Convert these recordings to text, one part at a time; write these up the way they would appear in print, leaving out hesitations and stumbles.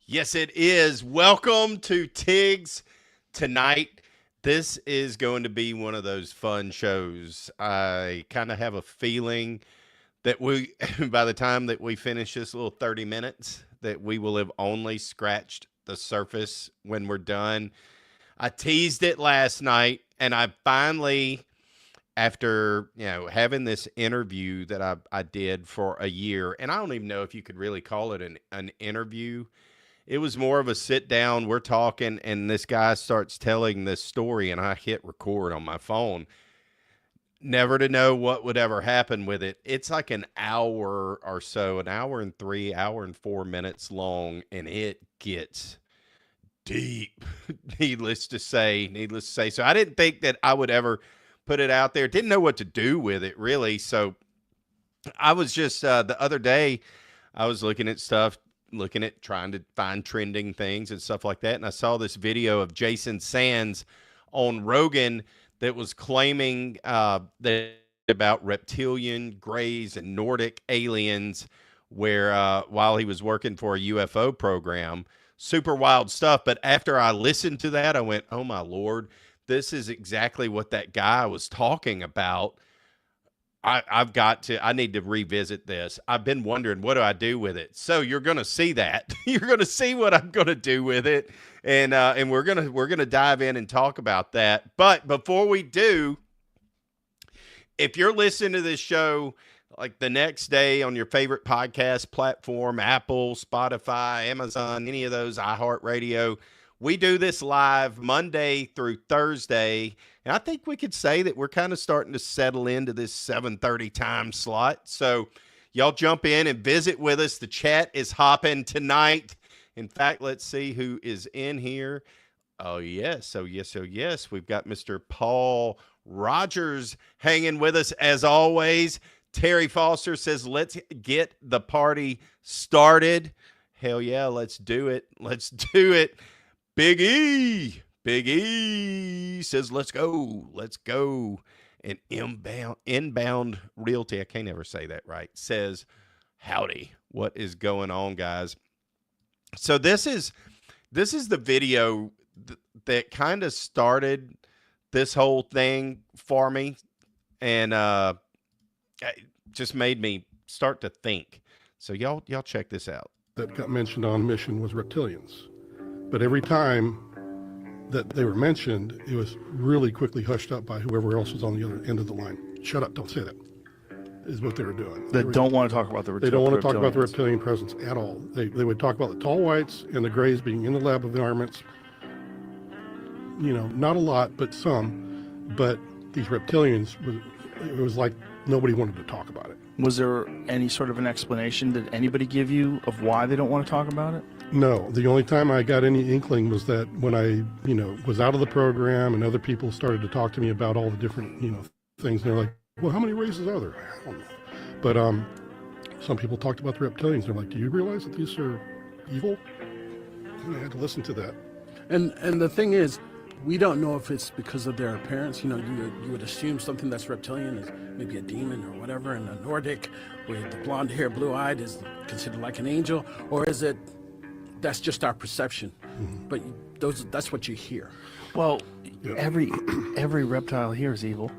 Yes, it is. Welcome to Tigs tonight. This is going to be one of those fun shows. I kind of have a feeling that we, by the time that we finish this little 30 minutes, that we will have only scratched the surface when we're done. I teased it last night, and I finally, after having this interview that I did for a year, and I don't even know if you could really call it an interview. It was more of a sit down. We're talking, and this guy starts telling this story, and I hit record on my phone. Never to know what would ever happen with it. It's like an hour or so, an hour and 4 minutes long, and it gets deep, needless to say. So I didn't think that I would ever put it out there. Didn't know what to do with it, really. So I was just, the other day, I was looking at stuff, trying to find trending things and stuff like that. And I saw this video of Jason Sands on Rogan that was claiming that about reptilian, grays, and Nordic aliens, where while he was working for a UFO program, super wild stuff. But after I listened to that, I went, oh my Lord, this is exactly what that guy was talking about. I need to revisit this. I've been wondering, what do I do with it? So you're going to see that. You're going to see what I'm going to do with it. And we're going to dive in and talk about that. But before we do, if you're listening to this show like the next day on your favorite podcast platform, Apple, Spotify, Amazon, any of those, iHeartRadio, we do this live Monday through Thursday, and I think we could say that we're kind of starting to settle into this 7:30 time slot. So y'all jump in and visit with us. The chat is hopping tonight. In fact, let's see who is in here. Oh, yes. Yes. We've got Mr. Paul Rogers hanging with us as always. Terry Foster says, let's get the party started. Hell yeah, let's do it. Big E says, let's go. And Inbound Realty, I can't ever say that right, says, howdy. What is going on, guys? So this is the video that kind of started this whole thing for me, and it just made me start to think. So y'all check this out. That got mentioned on Mission was reptilians. But every time that they were mentioned, it was really quickly hushed up by whoever else was on the other end of the line. Shut up, don't say that, is what they were doing. They don't want to talk about the reptilians. They don't want to talk about the reptilian presence at all. They would talk about the tall whites and the grays being in the lab environments. Not a lot, but some. But these reptilians, it was like nobody wanted to talk about it. Was there any sort of an explanation that anybody give you of why they don't want to talk about it? No, the only time I got any inkling was that when I, was out of the program and other people started to talk to me about all the different, things. And they're like, well, how many races are there? I don't know. But some people talked about the reptilians. They're like, do you realize that these are evil? And I had to listen to that. And the thing is, we don't know if it's because of their appearance. You would assume something that's reptilian is maybe a demon or whatever, and a Nordic with the blonde hair, blue-eyed is considered like an angel, or is it that's just our perception? Mm-hmm. But that's what you hear. Well, yeah. Every reptile here is evil.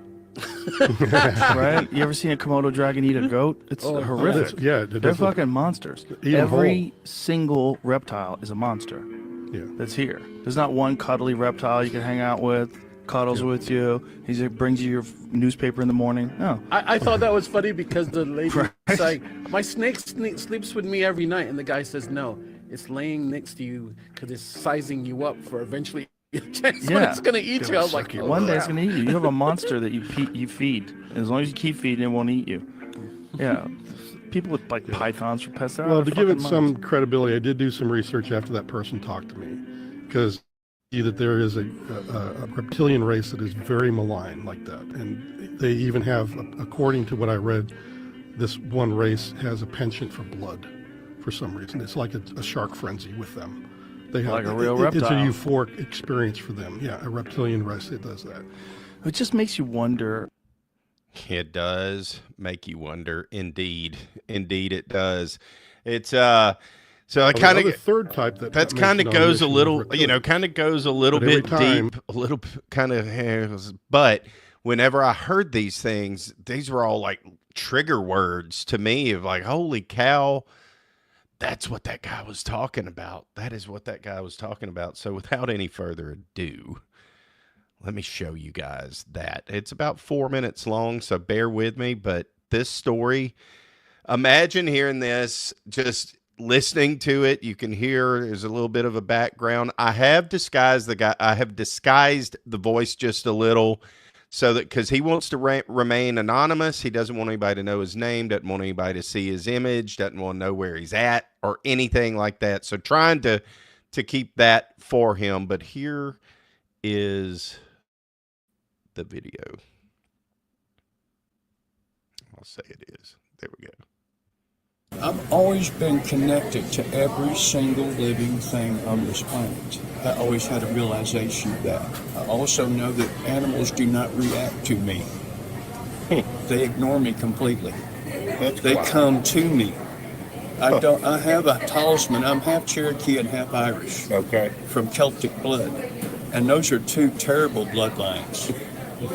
Right? You ever seen a Komodo dragon eat a goat? It's horrific. They're fucking monsters. Every single reptile is a monster. Yeah. That's here. There's not one cuddly reptile you can hang out with, cuddles with you. He brings you your newspaper in the morning. No. I thought that was funny because the lady was like, my snake sleeps with me every night. And the guy says, no, it's laying next to you because it's sizing you up for eventually when it's going to eat you. I was like, one day it's going to eat you. You have a monster that you feed. As long as you keep feeding, it won't eat you. Yeah. People with pythons for pests. Well, to give it some credibility, I did do some research after that person talked to me, because that there is a reptilian race that is very malign like that, and they even have, according to what I read, this one race has a penchant for blood for some reason. It's like a shark frenzy with them. They have like a real reptile. It's a euphoric experience for them. Yeah, a reptilian race that does that. It just makes you wonder. It does make you wonder. Indeed it does. It's so I kind of third type that's kind of goes a little, kind of goes a little bit deep, a little kind of. But whenever I heard these things, these were all like trigger words to me of like, holy cow, that's what that guy was talking about. That is what that guy was talking about. So without any further ado, let me show you guys that. It's about 4 minutes long, so bear with me. But this story, imagine hearing this, just listening to it. You can hear there's a little bit of a background. I have disguised the voice just a little, so that because he wants to remain anonymous. He doesn't want anybody to know his name, doesn't want anybody to see his image, doesn't want to know where he's at or anything like that. So trying to keep that for him. But here is the video. I'll say it is. There we go. I've always been connected to every single living thing on this planet. I always had a realization of that. I also know that animals do not react to me. They ignore me completely. They come to me. I have a talisman. I'm half Cherokee and half Irish. Okay. From Celtic blood. And those are two terrible bloodlines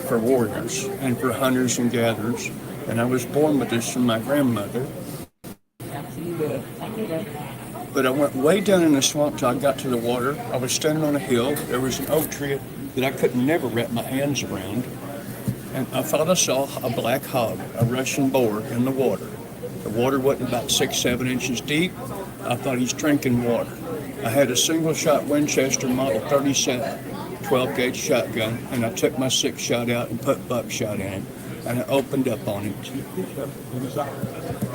for warriors and for hunters and gatherers. And I was born with this from my grandmother. But I went way down in the swamp till I got to the water. I was standing on a hill. There was an oak tree that I could never wrap my hands around. And I thought I saw a black hog, a Russian boar, in the water. The water wasn't about 6-7 inches deep. I thought he's drinking water. I had a single-shot Winchester Model 37, 12-gauge shotgun, and I took my 6-shot out and put buckshot in it. And I opened up on it.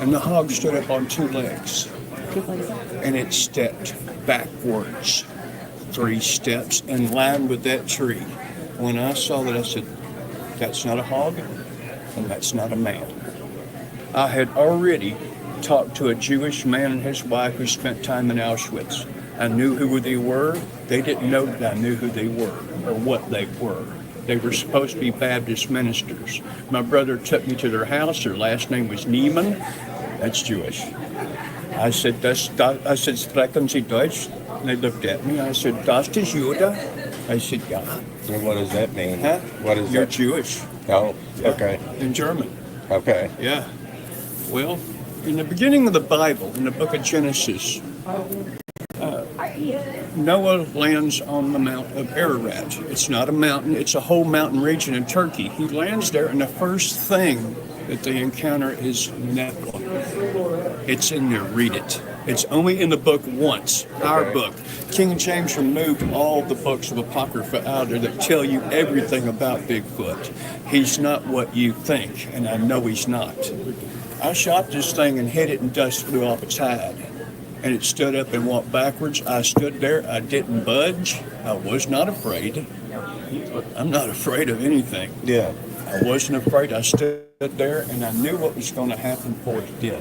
And the hog stood up on 2 legs. And it stepped backwards 3 steps in line with that tree. When I saw that, I said, that's not a hog, and that's not a man. I had already talked to a Jewish man and his wife who spent time in Auschwitz. I knew who they were. They didn't know that I knew who they were or what they were. They were supposed to be Baptist ministers. My brother took me to their house. Their last name was Niemann. That's Jewish. I said, sprechen Sie Deutsch? And they looked at me. I said, das ist Juda? I said, yeah. And what does that mean? Huh? What is You're that? Jewish. Oh, Yeah. okay. In German. Okay. Yeah. Well, in the beginning of the Bible, in the book of Genesis, Noah lands on the Mount of Ararat. It's not a mountain, it's a whole mountain region in Turkey. He lands there, and the first thing that they encounter is Nephilim. It's in there, read it. It's only in the book once, our book. King James removed all the books of Apocrypha out there that tell you everything about Bigfoot. He's not what you think, and I know he's not. I shot this thing and hit it, and dust flew off its hide. And it stood up and walked backwards. I stood there. I didn't budge. I was not afraid. I'm not afraid of anything. Yeah. I wasn't afraid. I stood there, and I knew what was going to happen before it did.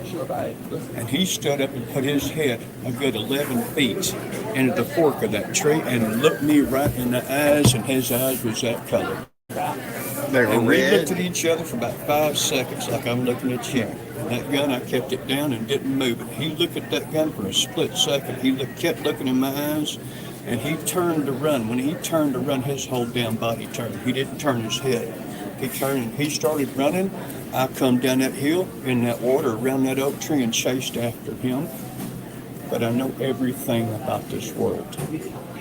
And he stood up and put his head a good 11 feet into the fork of that tree and looked me right in the eyes, and his eyes was that color. They were And we red. looked at each other for about 5 seconds, like I'm looking at you. That gun, I kept it down and didn't move it. He looked at that gun for a split second. He kept looking in my eyes, and he turned to run. When he turned to run, his whole damn body turned. He didn't turn his head. He turned and he started running. I come down that hill in that water around that oak tree and chased after him. But I know everything about this world.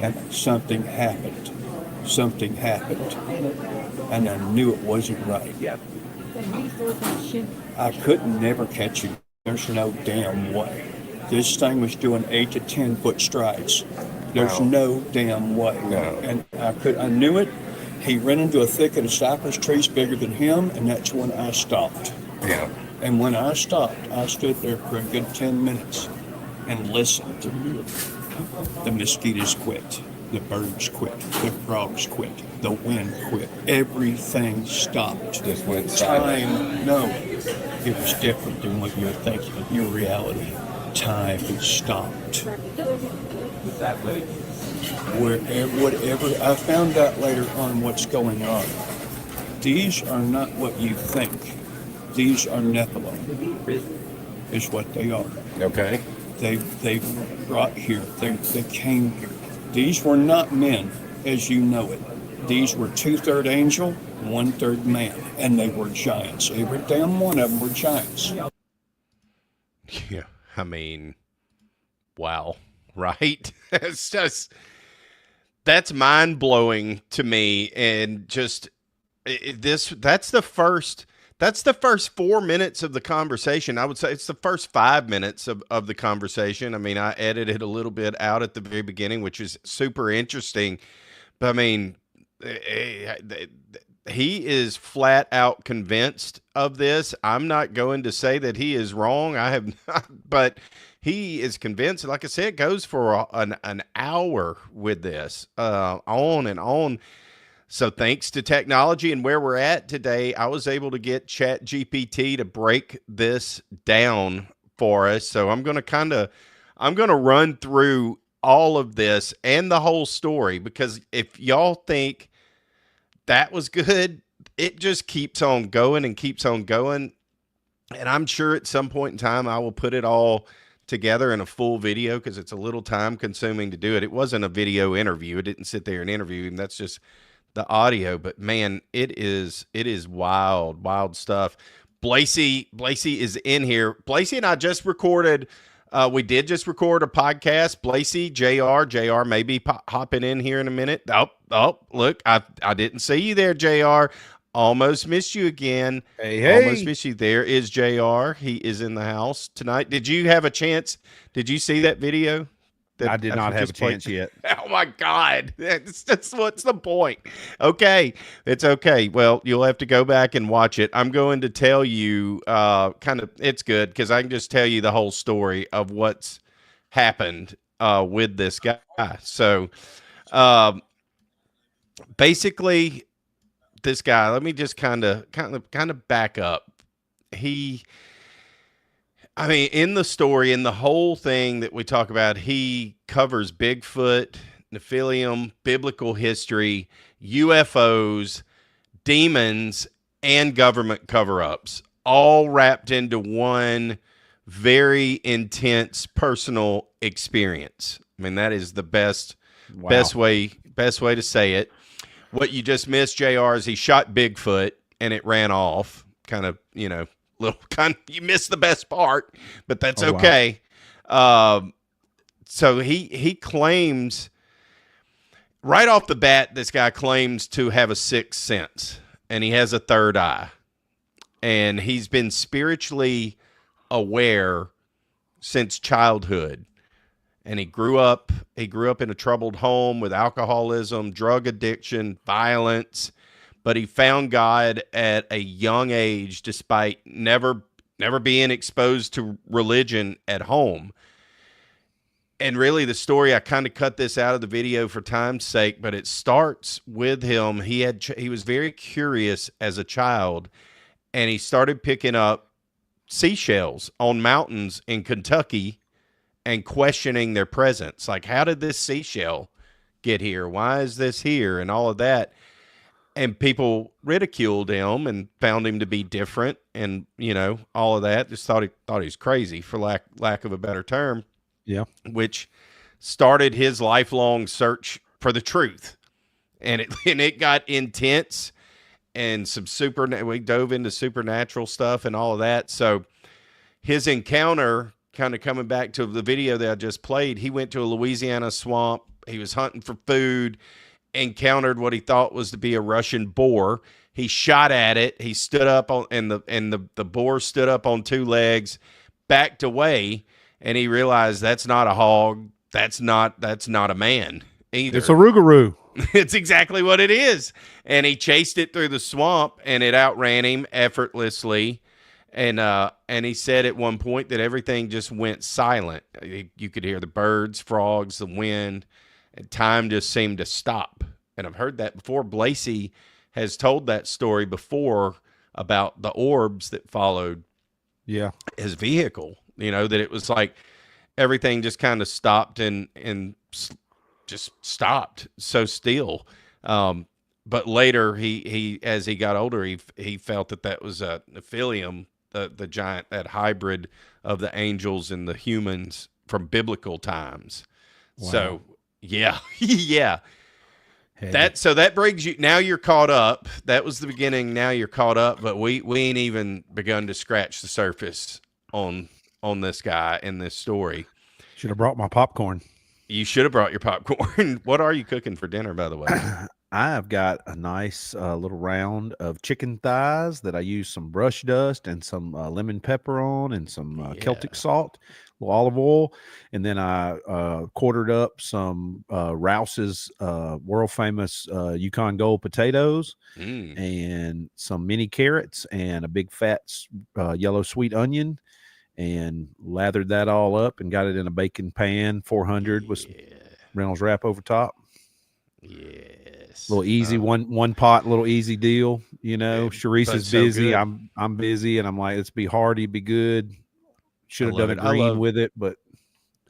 And something happened. Something happened. And I knew it wasn't right. I could never catch him. There's no damn way. This thing was doing 8 to 10 foot strides. There's no damn way. No. And I knew it. He ran into a thicket of cypress trees bigger than him, and that's when I stopped. Yeah. And when I stopped, I stood there for a good 10 minutes and listened. The mosquitoes quit. The birds quit. The frogs quit. The wind quit. Everything stopped. Just went silent. Time, no. It was different than what you were thinking, your reality. Time stopped. Whatever, I found out later on what's going on. These are not what you think. These are Nephilim, is what they are. Okay. They brought here. They came here. These were not men, as you know it. These were 2/3 angel, 1/3 man, and they were giants. Every damn one of them were giants. Yeah, I mean, wow, right? It's just, that's mind blowing to me, and just that's the first 4 minutes of the conversation. I would say it's the first 5 minutes of the conversation. I mean, I edited a little bit out at the very beginning, which is super interesting. But I mean, he is flat out convinced of this. I'm not going to say that he is wrong. I have not, but he is convinced. Like I said, it goes for an hour with this, on and on. So thanks to technology and where we're at today, I was able to get ChatGPT to break this down for us. So I'm going to run through all of this and the whole story, because if y'all think that was good, it just keeps on going and keeps on going. And I'm sure at some point in time, I will put it all together in a full video, because it's a little time consuming to do it. It wasn't a video interview. It didn't sit there and interview him. That's just the audio. But man, it is wild stuff. Blasey is in here. Blasey and I just recorded, we did just record a podcast. Blasey, JR may be hopping in here in a minute. Oh, look, I didn't see you there, JR. Almost missed you again. Hey. Almost missed you. There is JR. He is in the house tonight. Did you have a chance? Did you see that video? I did not have a chance yet. Oh my God. That's what's the point? Okay. It's okay. Well, you'll have to go back and watch it. I'm going to tell you it's good, because I can just tell you the whole story of what's happened with this guy. So basically, this guy, let me just kind of back up. In the story, in the whole thing that we talk about, he covers Bigfoot, Nephilim, biblical history, UFOs, demons, and government cover-ups, all wrapped into one very intense personal experience. I mean, that is the best way to say it. What you just missed, JR, is he shot Bigfoot and it ran off. You missed the best part, but that's okay. Wow. So he claims right off the bat, this guy claims to have a sixth sense, and he has a third eye, and he's been spiritually aware since childhood. And he grew up in a troubled home with alcoholism, drug addiction, violence, but he found God at a young age, despite never being exposed to religion at home. And really, the story, I kind of cut this out of the video for time's sake, but it starts with him. He was very curious as a child, and he started picking up seashells on mountains in Kentucky and questioning their presence. Like, how did this seashell get here? Why is this here? And all of that. And people ridiculed him and found him to be different, and all of that. Just thought he was crazy, for lack of a better term. Yeah. Which started his lifelong search for the truth, and it got intense, and we dove into supernatural stuff and all of that. So his encounter, kind of coming back to the video that I just played, he went to a Louisiana swamp. He was hunting for food, encountered what he thought was to be a Russian boar. He shot at it. He stood up and the boar stood up on two legs, backed away, and he realized that's not a hog. That's not a man either. It's a rougarou. It's exactly what it is. And he chased it through the swamp, and it outran him effortlessly. And he said at one point that everything just went silent. You could hear the birds, frogs, the wind, and time just seemed to stop. And I've heard that before. Blasey has told that story before about the orbs that followed his vehicle. That it was like everything just kind of stopped and just stopped so still. but later he as he got older, he felt that was a Nephilim, the giant, that hybrid of the angels and the humans from biblical times. Wow. So yeah, yeah. Heavy. So that brings you, now you're caught up. That was the beginning. Now you're caught up, but we ain't even begun to scratch the surface on this guy and this story. Should have brought my popcorn. You should have brought your popcorn. What are you cooking for dinner, by the way? I've got a nice little round of chicken thighs that I use some brush dust and some lemon pepper on, and some Celtic salt, a little olive oil, and then I quartered up some Rouse's world famous Yukon Gold potatoes, and some mini carrots, and a big fat yellow sweet onion, and lathered that all up and got it in a baking pan, 400 with some Reynolds wrap over top. Yes. Little easy one pot, little easy deal. You know, Sharice is busy. So I'm busy, and I'm like, let's be hearty, be good. Should have done a green with it, but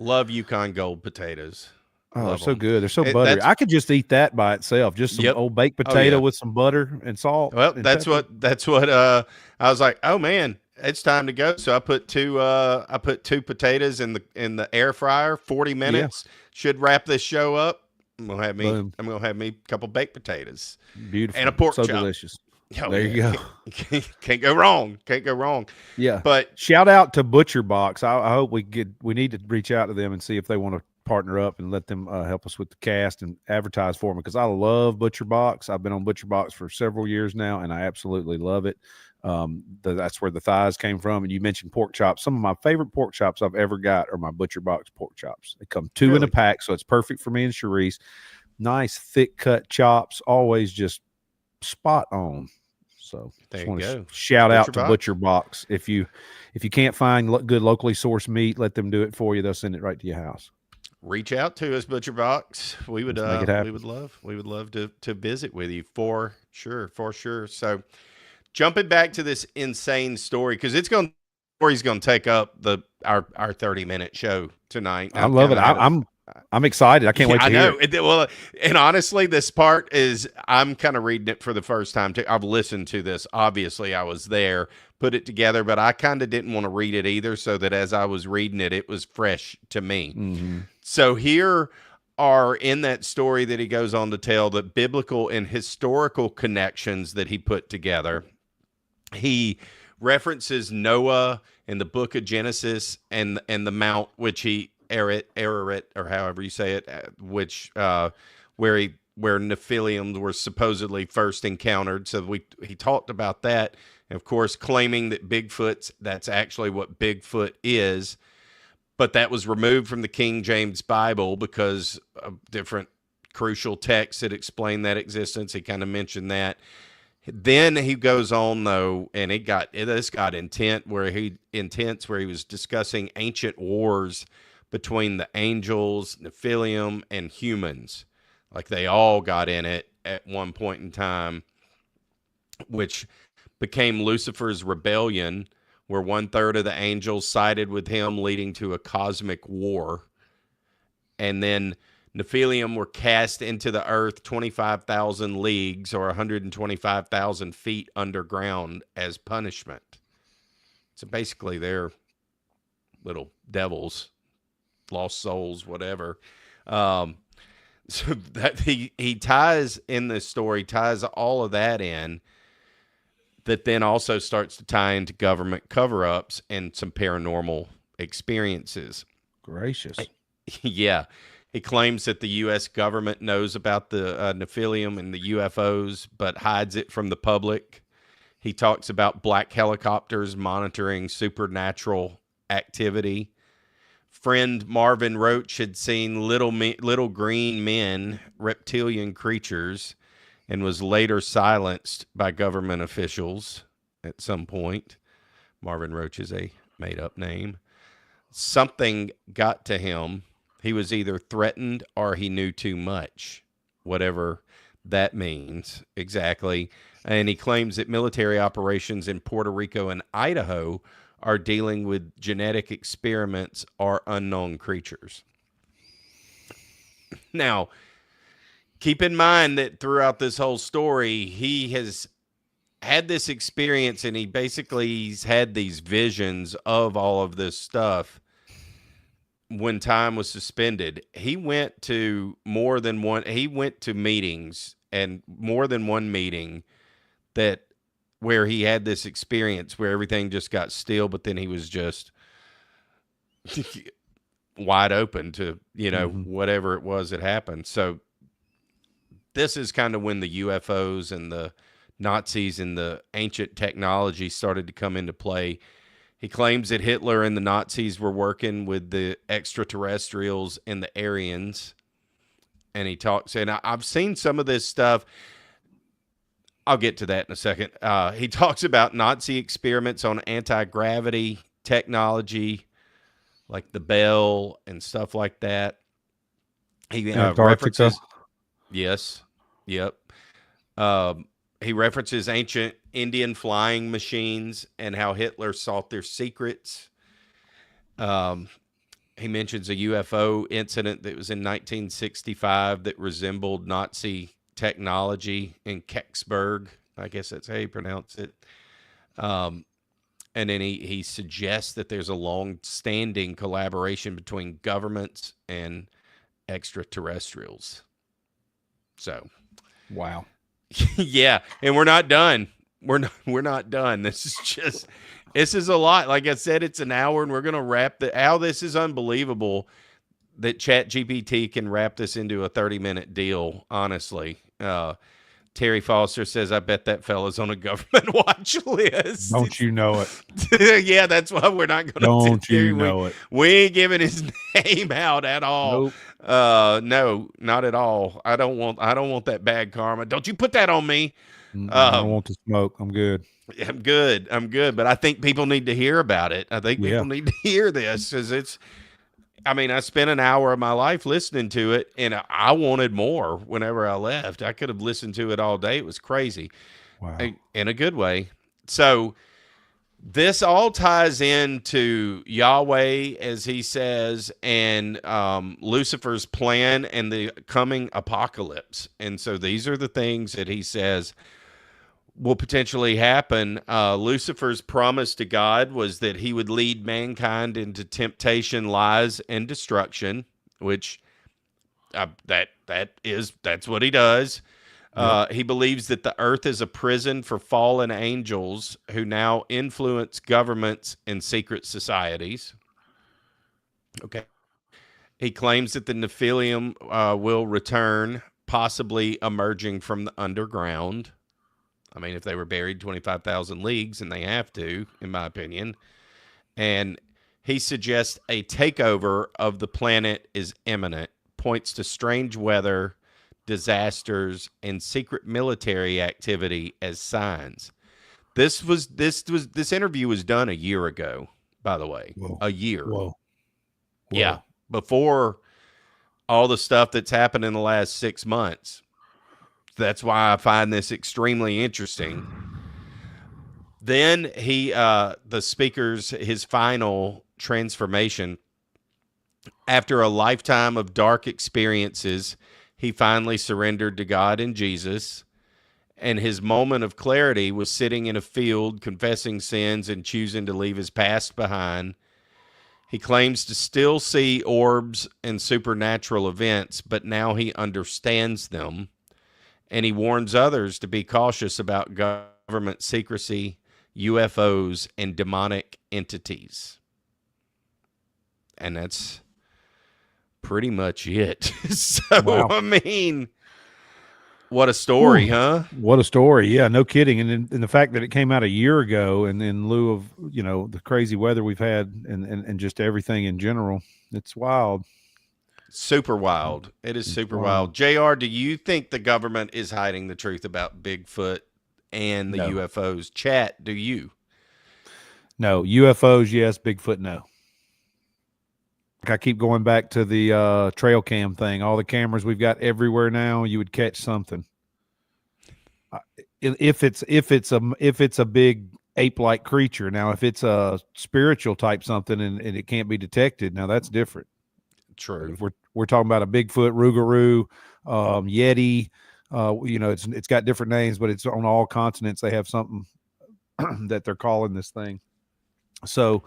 love Yukon Gold potatoes. Oh, so good. They're so buttery. I could just eat that by itself. Just some old baked potato with some butter and salt. Well, that's what I was like, oh man, it's time to go. So I put two potatoes in the air fryer, 40 minutes. Should wrap this show up. I'm gonna have me a couple baked potatoes. Beautiful. And a pork chop. Delicious. Oh, there you go. Can't go wrong. Can't go wrong. Yeah. But shout out to Butcher Box. I hope we need to reach out to them and see if they want to partner up and let them help us with the cast and advertise for them, because I love Butcher Box. I've been on Butcher Box for several years now, and I absolutely love it. That's where the thighs came from. And you mentioned pork chops. Some of my favorite pork chops I've ever got are my Butcher Box pork chops. They come two in a pack, so it's perfect for me and Sharice. Nice thick cut chops, always just spot on. So there just want to shout out to Butcher Box. If you can't find good locally sourced meat, let them do it for you. They'll send it right to your house. Reach out to us, Butcher Box. We would love to visit with you for sure. So jumping back to this insane story, because story's gonna take up our 30-minute show tonight. I love it. I'm excited. I can't wait to hear it. Well, and honestly, this part is, I'm kind of reading it for the first time too. I've listened to this. Obviously, I was there, put it together, but I kind of didn't want to read it either, so that as I was reading it, it was fresh to me. Mm-hmm. So here are, in that story that he goes on to tell, the biblical and historical connections that he put together. He references Noah in the book of Genesis and the mount, which he Ararat, or however you say it, which where Nephilim were supposedly first encountered. So he talked about that, and of course claiming that that's actually what Bigfoot is, but that was removed from the King James Bible because of different crucial texts that explain that existence. He kind of mentioned that. Then he goes on though, and this got intense, where he was discussing ancient wars between the angels, Nephilim, and humans. Like they all got in it at one point in time, which became Lucifer's rebellion, where 1/3 of the angels sided with him, leading to a cosmic war. And then Nephilim were cast into the earth 25,000 leagues, or 125,000 feet underground, as punishment. So basically they're little devils, lost souls, whatever. So that he ties in this story, ties all of that in, that then also starts to tie into government cover-ups and some paranormal experiences. Gracious. Yeah. He claims that the U.S. government knows about the Nephilim and the UFOs, but hides it from the public. He talks about black helicopters monitoring supernatural activity. Friend Marvin Roach had seen little green men, reptilian creatures, and was later silenced by government officials at some point. Marvin Roach is a made-up name. Something got to him. He was either threatened or he knew too much, whatever that means exactly. And he claims that military operations in Puerto Rico and Idaho are dealing with genetic experiments or unknown creatures. Now, keep in mind that throughout this whole story, he has had this experience, and he's had these visions of all of this stuff when time was suspended. He went to meetings, and more than one meeting where he had this experience where everything just got still, but then he was just wide open to, whatever it was that happened. So this is kind of when the UFOs and the Nazis and the ancient technology started to come into play. He claims that Hitler and the Nazis were working with the extraterrestrials and the Aryans. And he talks, and I've seen some of this stuff. I'll get to that in a second. He talks about Nazi experiments on anti-gravity technology, like the bell and stuff like that. He references, yes, yep. He references ancient Indian flying machines and how Hitler sought their secrets. He mentions a UFO incident that was in 1965 that resembled Nazi technology in Kecksburg. I guess that's how you pronounce it. And then he suggests that there's a long-standing collaboration between governments and extraterrestrials. So, wow. Yeah, and we're not done. We're not done. This is a lot. Like I said, it's an hour, and we're gonna wrap this is unbelievable that ChatGPT can wrap this into a 30-minute deal. Honestly, Terry Foster says, "I bet that fella's on a government watch list." Don't you know it? Yeah, that's why we're not gonna. Don't you know it? We ain't giving his name out at all. Nope. No, not at all. I don't want that bad karma. Don't you put that on me. I don't want to smoke. I'm good. I'm good. But I think people need to hear about it. I think people need to hear this, because I spent an hour of my life listening to it, and I wanted more whenever I left. I could have listened to it all day. It was crazy. Wow. In a good way. So this all ties into Yahweh, as he says, and Lucifer's plan and the coming apocalypse. And so these are the things that he says will potentially happen. Lucifer's promise to God was that he would lead mankind into temptation, lies, and destruction, which that's what he does. He believes that the earth is a prison for fallen angels who now influence governments and secret societies. Okay. He claims that the Nephilim will return, possibly emerging from the underground. If they were buried 25,000 leagues, and they have to, in my opinion. And he suggests a takeover of the planet is imminent, points to strange weather, disasters, and secret military activity as signs. This interview was done a year ago, by the way. Whoa. A year. Whoa. Yeah. Before all the stuff that's happened in the last 6 months. That's why I find this extremely interesting. Then the speaker's, his final transformation, after a lifetime of dark experiences, he finally surrendered to God and Jesus. And his moment of clarity was sitting in a field, confessing sins and choosing to leave his past behind. He claims to still see orbs and supernatural events, but now he understands them. And he warns others to be cautious about government secrecy, UFOs, and demonic entities. And that's pretty much it. So, wow. What a story, huh? What a story. Yeah, no kidding. And the fact that it came out a year ago, and in lieu of, the crazy weather we've had and just everything in general, it's wild. Super wild. It is super wild. JR, do you think the government is hiding the truth about Bigfoot and the UFOs? Chat, do you? No. UFOs, yes. Bigfoot, no. I keep going back to the trail cam thing. All the cameras we've got everywhere now, you would catch something. If it's a big ape-like creature. Now, if it's a spiritual type something and it can't be detected, now that's different. True. we're talking about a Bigfoot, Rougarou, Yeti. It's got different names, but it's on all continents. They have something that they're calling this thing. So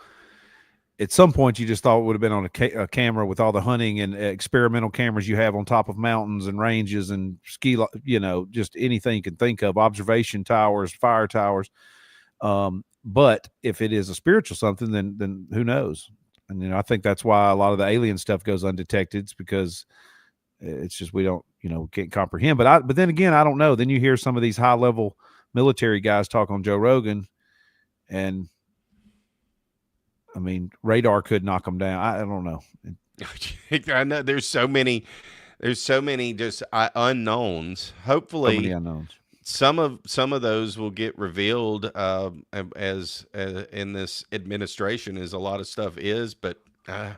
at some point you just thought it would have been on a camera with all the hunting and experimental cameras you have on top of mountains and ranges and just anything you can think of, observation towers, fire towers. But if it is a spiritual something, then who knows? And, I think that's why a lot of the alien stuff goes undetected. It's because it's just, we don't, can't comprehend. But then again, I don't know. Then you hear some of these high level military guys talk on Joe Rogan, and I mean, radar could knock them down. I don't know. I know there's so many just unknowns. Hopefully, so many unknowns. Some of those will get revealed as in this administration, as a lot of stuff is, but I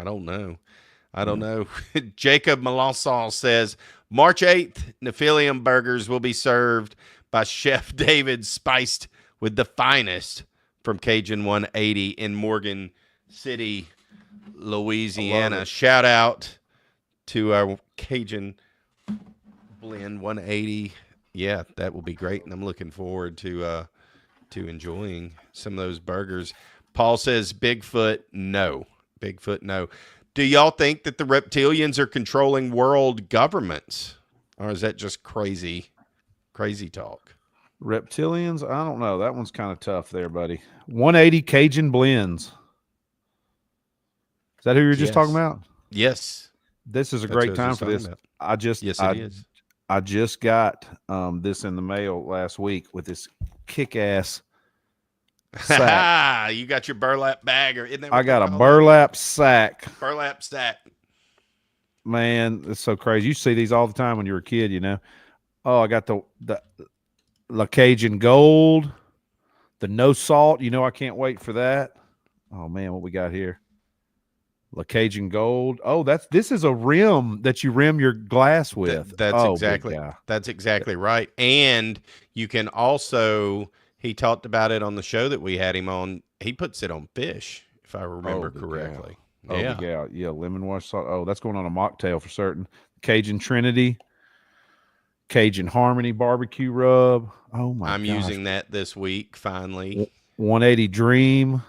don't know. I don't know. Jacob Melanson says March 8th, Nephilim burgers will be served by Chef David, spiced with the finest, from Cajun 180 in Morgan City, Louisiana. Shout out to our Cajun Blend 180. Yeah, that will be great, and I'm looking forward to enjoying some of those burgers. Paul says Bigfoot, no. Bigfoot, no. Do y'all think that the reptilians are controlling world governments, or is that just crazy talk? Reptilians, I don't know. That one's kind of tough there, buddy. 180 Cajun Blends. Is that who you were just talking about? Yes. This is a great time for this. About. I just got this in the mail last week with this kick-ass sack. You got your burlap bag, or isn't that what I got a burlap sack. Burlap sack. Man, it's so crazy. You see these all the time when you were a kid, Oh, I got the La Cajun Gold, the no salt. I can't wait for that. Oh man, what we got here? La Cajun Gold. Oh, this is a rim that you rim your glass with. That's exactly right. And you can also, he talked about it on the show that we had him on. He puts it on fish, if I remember correctly. Yeah, lemon wash salt. Oh, that's going on a mocktail for certain. Cajun Trinity. Cajun Harmony barbecue rub. Oh my! I'm using that this week finally. 180 Dream,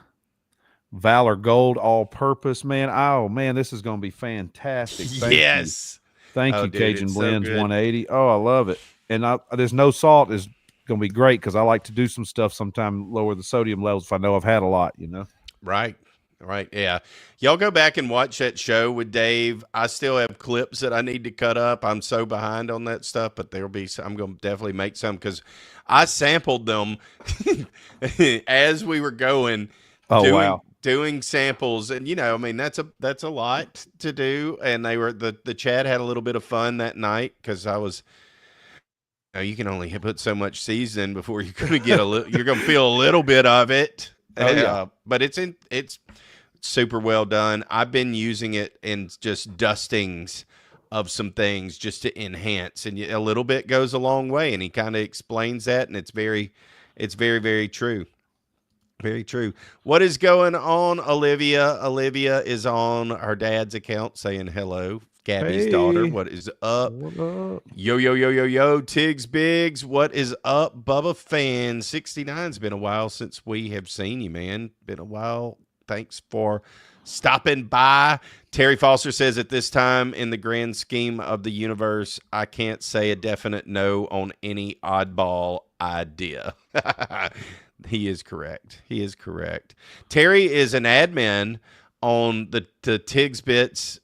Valor Gold all purpose, man. Oh man, this is going to be fantastic. Thank you, Cajun Blends so 180. Oh, I love it. And there's no salt is going to be great because I like to do some stuff sometime lower the sodium levels if I know I've had a lot. Right. Yeah. Y'all go back and watch that show with Dave. I still have clips that I need to cut up. I'm so behind on that stuff, but I'm going to definitely make some because I sampled them as we were going. Doing samples, and that's a lot to do. And they were the Chad had a little bit of fun that night because I was. You can only put so much season before you're going to get you're going to feel a little bit of it. But it's super well done. I've been using it in just dustings of some things just to enhance, and a little bit goes a long way. And he kind of explains that, and it's very, very true. Very true. What is going on, Olivia? Olivia is on her dad's account saying hello. Gabby's daughter. What is up? What up? Yo. Tigs Biggs. What is up, Bubba fan? 69's been a while since we have seen you, man. Been a while. Thanks for stopping by. Terry Foster says, at this time in the grand scheme of the universe, I can't say a definite no on any oddball idea. He is correct. Terry is an admin on the Tigs Bits,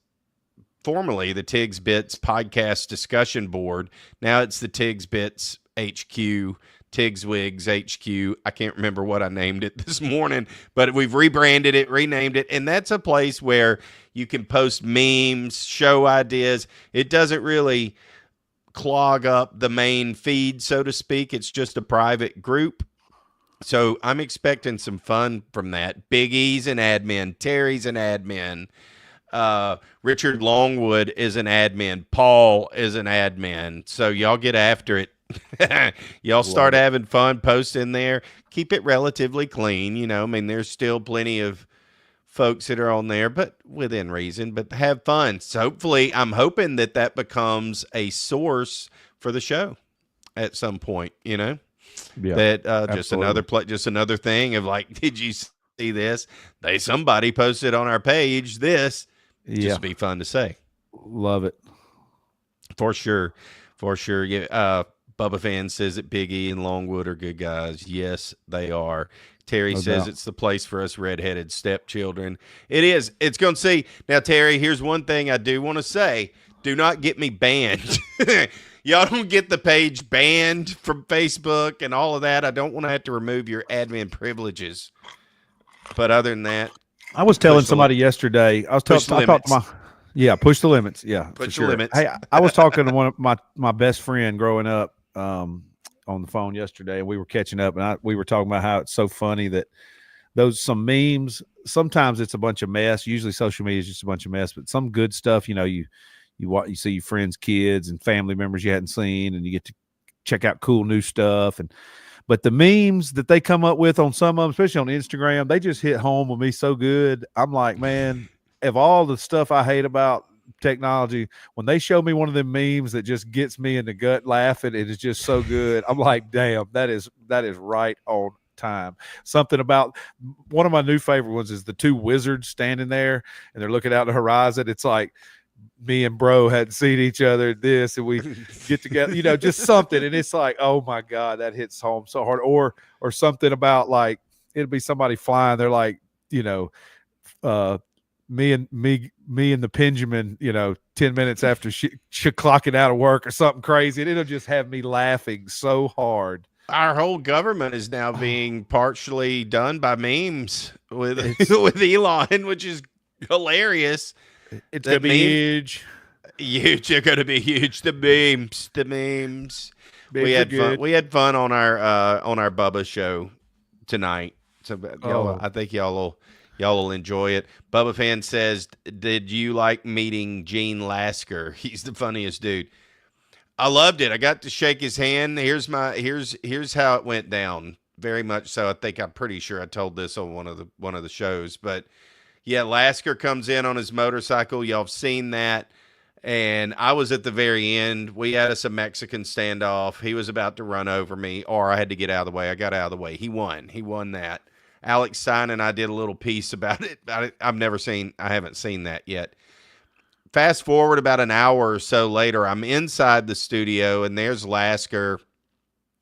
formerly the Tigs Bits podcast discussion board. Now it's the Tigs Bits HQ, Tigs Wigs HQ. I can't remember what I named it this morning, but we've rebranded it, renamed it, and that's a place where you can post memes, show ideas. It doesn't really clog up the main feed, so to speak. It's just a private group. So I'm expecting some fun from that. Big E's an admin. Terry's an admin. Richard Longwood is an admin. Paul is an admin. So y'all get after it. Y'all start having fun, post in there. Keep it relatively clean. There's still plenty of folks that are on there, but within reason, but have fun. So hopefully, I'm hoping that becomes a source for the show at some point, you know, that just another thing of like, did you see this? Somebody posted on our page this. Just be fun to say. Love it. For sure. Yeah. Bubba Fan says that Big E and Longwood are good guys. Yes, they are. Terry says it's the place for us redheaded stepchildren. It is. It's going to see. Now, Terry, here's one thing I do want to say. Do not get me banned. Y'all don't get the page banned from Facebook and all of that. I don't want to have to remove your admin privileges. But other than that, I was telling somebody yesterday. I talked to push the limits. Yeah, push the limits. Hey, I was talking to one of my best friend growing up on the phone yesterday, and we were catching up, and we were talking about how it's so funny that some memes, sometimes it's a bunch of mess. Usually social media is just a bunch of mess, but some good stuff, you know, you see your friends' kids and family members you hadn't seen, and you get to check out cool new stuff. But the memes that they come up with on some of them, especially on Instagram, they just hit home with me so good. I'm like, man, of all the stuff I hate about technology, when they show me one of them memes that just gets me in the gut laughing, it is just so good. I'm like, damn, that is right on time. Something about one of my new favorite ones is the two wizards standing there and they're looking out the horizon. It's like me and bro hadn't seen each other this, and we get together, you know, just something. And it's like, oh my God, that hits home so hard. Or something about like, it'll be somebody flying. They're like, you know, me and the Benjamin, you know, 10 minutes after she clocking out of work or something crazy. And it'll just have me laughing so hard. Our whole government is now being partially done by memes with Elon, which is hilarious. It's going to be huge. Huge. They're going to be huge. The memes. We had fun. We had fun on our Bubba show tonight. So I think y'all will enjoy it. Bubba Fan says, did you like meeting Gene Lasker? He's the funniest dude. I loved it. I got to shake his hand. Here's how it went down. Very much so. I'm pretty sure I told this on one of the shows, but yeah, Lasker comes in on his motorcycle. Y'all have seen that. And I was at the very end. We had us a Mexican standoff. He was about to run over me, or I had to get out of the way. I got out of the way. He won that. Alex Stein and I did a little piece about it. I haven't seen that yet. Fast forward about an hour or so later, I'm inside the studio, and there's Lasker.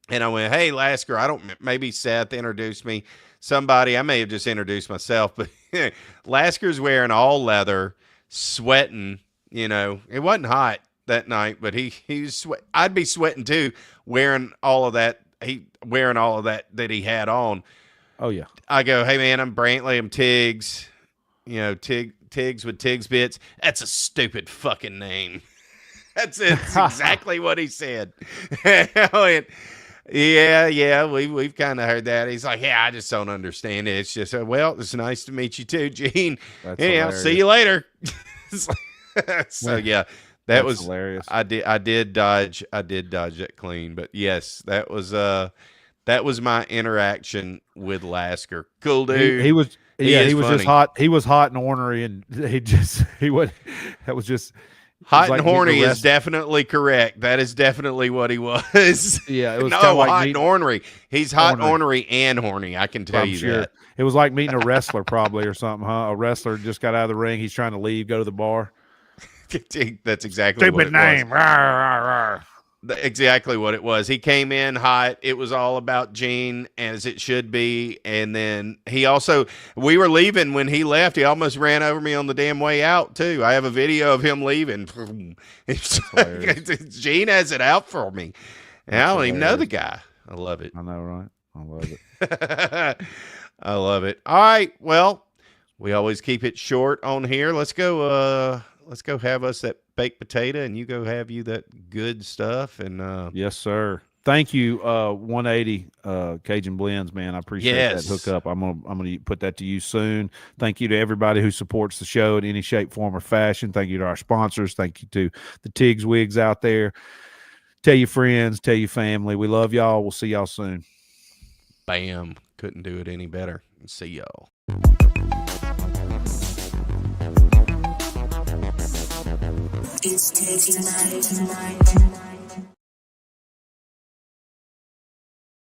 And I went, hey, Lasker, maybe Seth introduced me. Somebody, I may have just introduced myself, but Lasker's wearing all leather, sweating. You know, it wasn't hot that night, but he's sweat. I'd be sweating too, wearing all of that. Wearing all of that he had on. Oh yeah. I go, hey man, I'm Brantley. I'm Tigs. You know, Tigs with Tigs Bits. That's a stupid fucking name. That's exactly what he said. I went, yeah, we've kind of heard that. He's like, yeah, I just don't understand it. It's just, well, it's nice to meet you too, Gene. Yeah, I'll see you later. So yeah, that was hilarious. I did dodge that clean, but yes, that was my interaction with Lasker. Cool dude. He was funny. Just hot. He was hot and ornery, and that was just. Hot and horny is definitely correct. That is definitely what he was. Yeah, it was hot and ornery. He's hot, ornery, and horny. I can tell you that. It was like meeting a wrestler probably or something, huh? A wrestler just got out of the ring. He's trying to leave, go to the bar. That's exactly what it name. Was. Rawr. Exactly what it was. He came in hot. It was all about Gene, as it should be. And then we were leaving when he left. He almost ran over me on the damn way out too. I have a video of him leaving. Gene has it out for me. And I don't even know the guy. I love it. I know, right? I love it. I love it. All right. Well, we always keep it short on here. Let's go have us that baked potato, and you go have you that good stuff. And yes, sir. Thank you, 180 Cajun Blends, man. I appreciate that hookup. I'm gonna put that to you soon. Thank you to everybody who supports the show in any shape, form, or fashion. Thank you to our sponsors. Thank you to the Tigs Wigs out there. Tell your friends, tell your family. We love y'all. We'll see y'all soon. Bam. Couldn't do it any better. See y'all. It's Tigs tonight.